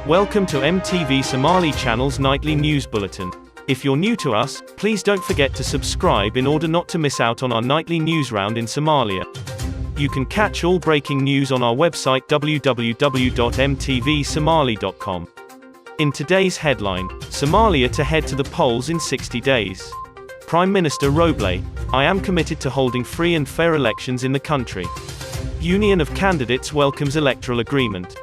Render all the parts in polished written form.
Welcome to MTV Somali Channels Nightly News Bulletin. If you're new to us, please don't forget to subscribe in order not to miss out on our nightly news round in Somalia. You can catch all breaking news on our website www.mtvsomali.com. In today's headline, Somalia to head to the polls in 60 days. Prime Minister Roble, I am committed to holding free and fair elections in the country. Union of Candidates welcomes electoral agreement.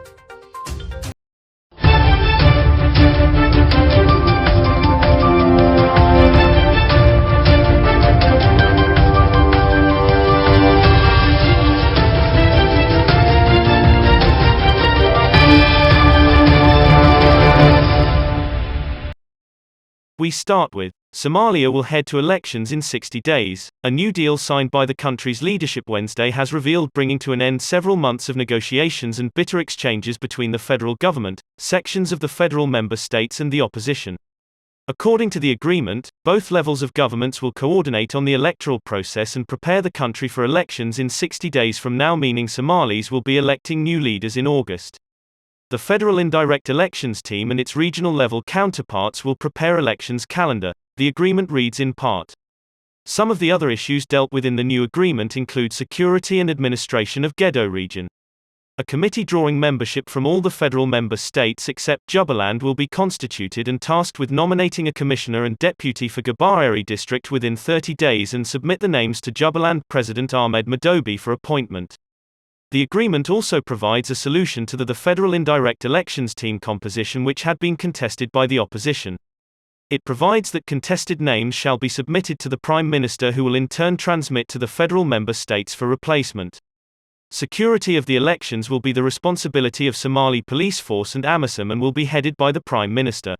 We start with, Somalia will head to elections in 60 days. A new deal signed by the country's leadership Wednesday has revealed bringing to an end several months of negotiations and bitter exchanges between the federal government, sections of the federal member states and the opposition. According to the agreement, both levels of governments will coordinate on the electoral process and prepare the country for elections in 60 days from now, meaning Somalis will be electing new leaders in August. The Federal Indirect Elections Team and its regional level counterparts will prepare elections calendar, the agreement reads in part. Some of the other issues dealt with in the new agreement include security and administration of Gedo region. A committee drawing membership from all the federal member states except Jubaland will be constituted and tasked with nominating a commissioner and deputy for Gabareri district within 30 days and submit the names to Jubaland President Ahmed Madobe for appointment. The agreement also provides a solution to the Federal Indirect Elections Team composition, which had been contested by the opposition. It provides that contested names shall be submitted to the Prime Minister, who will in turn transmit to the federal member states for replacement. Security of the elections will be the responsibility of Somali Police Force and AMISOM and will be headed by the Prime Minister.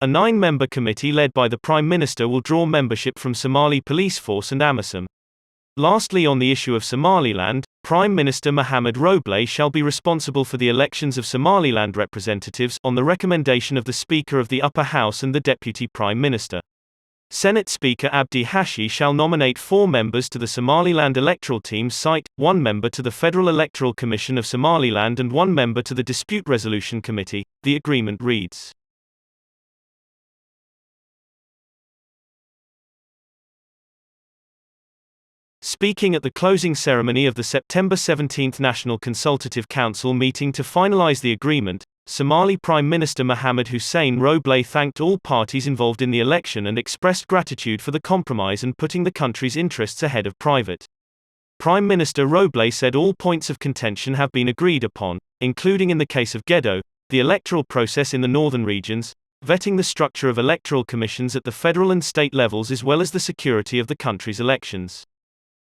A 9-member committee led by the Prime Minister will draw membership from Somali Police Force and AMISOM. Lastly, on the issue of Somaliland, Prime Minister Mohamed Roble shall be responsible for the elections of Somaliland representatives, on the recommendation of the Speaker of the Upper House and the Deputy Prime Minister. Senate Speaker Abdi Hashi shall nominate 4 members to the Somaliland Electoral Team site, 1 member to the Federal Electoral Commission of Somaliland and 1 member to the Dispute Resolution Committee, the agreement reads. Speaking at the closing ceremony of the September 17 National Consultative Council meeting to finalize the agreement, Somali Prime Minister Mohamed Hussein Roble thanked all parties involved in the election and expressed gratitude for the compromise and putting the country's interests ahead of private. Prime Minister Roble said all points of contention have been agreed upon, including in the case of Gedo, the electoral process in the northern regions, vetting the structure of electoral commissions at the federal and state levels, as well as the security of the country's elections.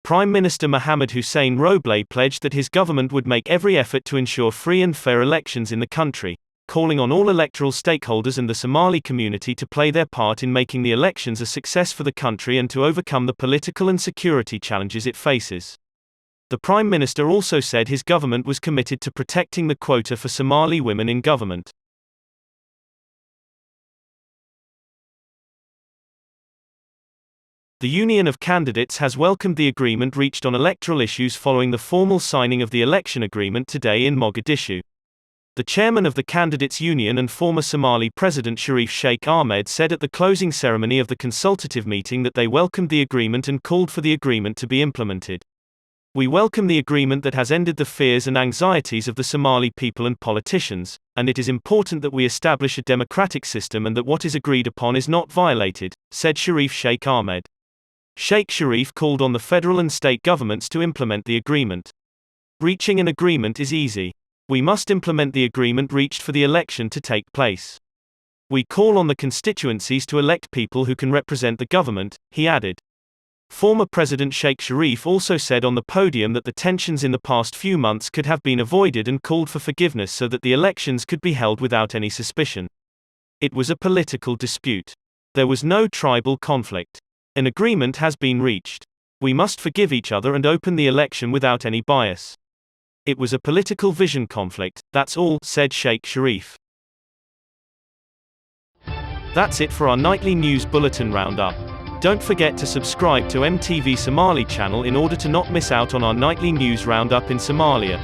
Prime Minister Mohamed Hussein Roble pledged that his government would make every effort to ensure free and fair elections in the country, calling on all electoral stakeholders and the Somali community to play their part in making the elections a success for the country and to overcome the political and security challenges it faces. The Prime Minister also said his government was committed to protecting the quota for Somali women in government. The Union of Candidates has welcomed the agreement reached on electoral issues following the formal signing of the election agreement today in Mogadishu. The chairman of the Candidates Union and former Somali President Sharif Sheikh Ahmed said at the closing ceremony of the consultative meeting that they welcomed the agreement and called for the agreement to be implemented. We welcome the agreement that has ended the fears and anxieties of the Somali people and politicians, and it is important that we establish a democratic system and that what is agreed upon is not violated, said Sharif Sheikh Ahmed. Sheikh Sharif called on the federal and state governments to implement the agreement. Reaching an agreement is easy. We must implement the agreement reached for the election to take place. We call on the constituencies to elect people who can represent the government, he added. Former President Sheikh Sharif also said on the podium that the tensions in the past few months could have been avoided and called for forgiveness so that the elections could be held without any suspicion. It was a political dispute. There was no tribal conflict. An agreement has been reached. We must forgive each other and open the election without any bias. It was a political vision conflict, that's all, said Sheikh Sharif. That's it for our nightly news bulletin roundup. Don't forget to subscribe to MTV Somali channel in order to not miss out on our nightly news roundup in Somalia.